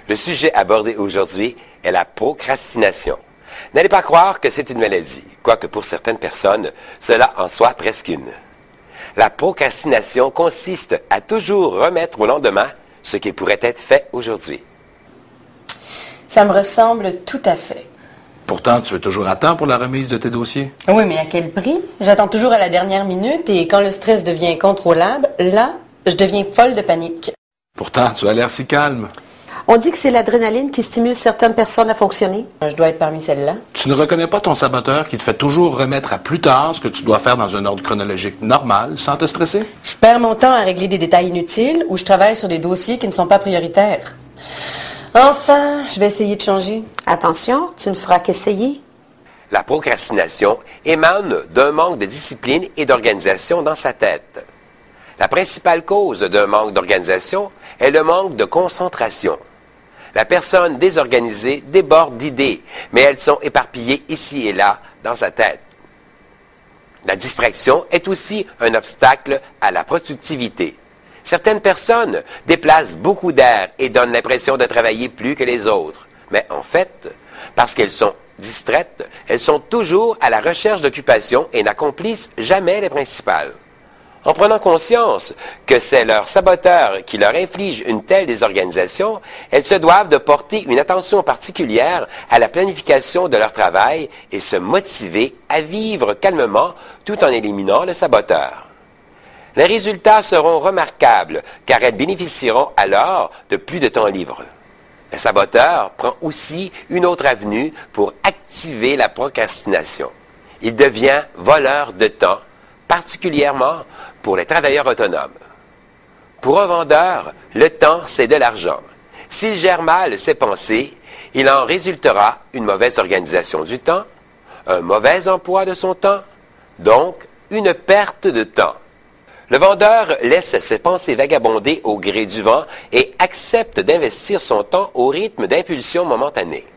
Le sujet abordé aujourd'hui est la procrastination. N'allez pas croire que c'est une maladie, quoique pour certaines personnes, cela en soit presque une. La procrastination consiste à toujours remettre au lendemain ce qui pourrait être fait aujourd'hui. Ça me ressemble tout à fait. Pourtant, tu es toujours à temps pour la remise de tes dossiers. Oui, mais à quel prix? J'attends toujours à la dernière minute et quand le stress devient incontrôlable, là, je deviens folle de panique. Pourtant, tu as l'air si calme. On dit que c'est l'adrénaline qui stimule certaines personnes à fonctionner. Je dois être parmi celles-là. Tu ne reconnais pas ton saboteur qui te fait toujours remettre à plus tard ce que tu dois faire dans un ordre chronologique normal, sans te stresser? Je perds mon temps à régler des détails inutiles ou je travaille sur des dossiers qui ne sont pas prioritaires. Enfin, je vais essayer de changer. Attention, tu ne feras qu'essayer. La procrastination émane d'un manque de discipline et d'organisation dans sa tête. La principale cause d'un manque d'organisation est le manque de concentration. La personne désorganisée déborde d'idées, mais elles sont éparpillées ici et là dans sa tête. La distraction est aussi un obstacle à la productivité. Certaines personnes déplacent beaucoup d'air et donnent l'impression de travailler plus que les autres. Mais en fait, parce qu'elles sont distraites, elles sont toujours à la recherche d'occupation et n'accomplissent jamais les principales. En prenant conscience que c'est leur saboteur qui leur inflige une telle désorganisation, elles se doivent de porter une attention particulière à la planification de leur travail et se motiver à vivre calmement tout en éliminant le saboteur. Les résultats seront remarquables car elles bénéficieront alors de plus de temps libre. Le saboteur prend aussi une autre avenue pour activer la procrastination. Il devient voleur de temps, particulièrement pour les travailleurs autonomes. Pour un vendeur, le temps, c'est de l'argent. S'il gère mal ses pensées, il en résultera une mauvaise organisation du temps, un mauvais emploi de son temps, donc une perte de temps. Le vendeur laisse ses pensées vagabonder au gré du vent et accepte d'investir son temps au rythme d'impulsion momentanée.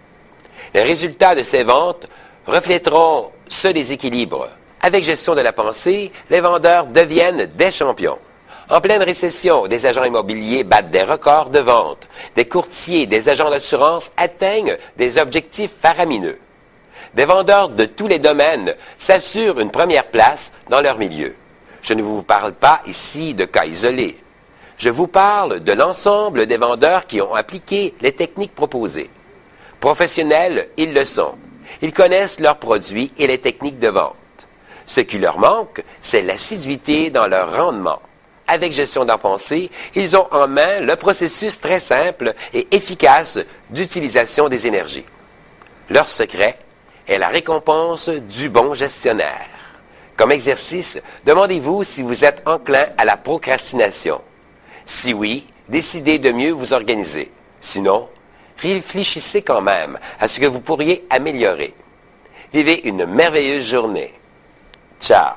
Les résultats de ses ventes reflèteront ce déséquilibre. Avec gestion de la pensée, les vendeurs deviennent des champions. En pleine récession, des agents immobiliers battent des records de vente. Des courtiers, des agents d'assurance atteignent des objectifs faramineux. Des vendeurs de tous les domaines s'assurent une première place dans leur milieu. Je ne vous parle pas ici de cas isolés. Je vous parle de l'ensemble des vendeurs qui ont appliqué les techniques proposées. Professionnels, ils le sont. Ils connaissent leurs produits et les techniques de vente. Ce qui leur manque, c'est l'assiduité dans leur rendement. Avec gestion d'en pensée, ils ont en main le processus très simple et efficace d'utilisation des énergies. Leur secret est la récompense du bon gestionnaire. Comme exercice, demandez-vous si vous êtes enclin à la procrastination. Si oui, décidez de mieux vous organiser. Sinon, réfléchissez quand même à ce que vous pourriez améliorer. Vivez une merveilleuse journée. Ciao!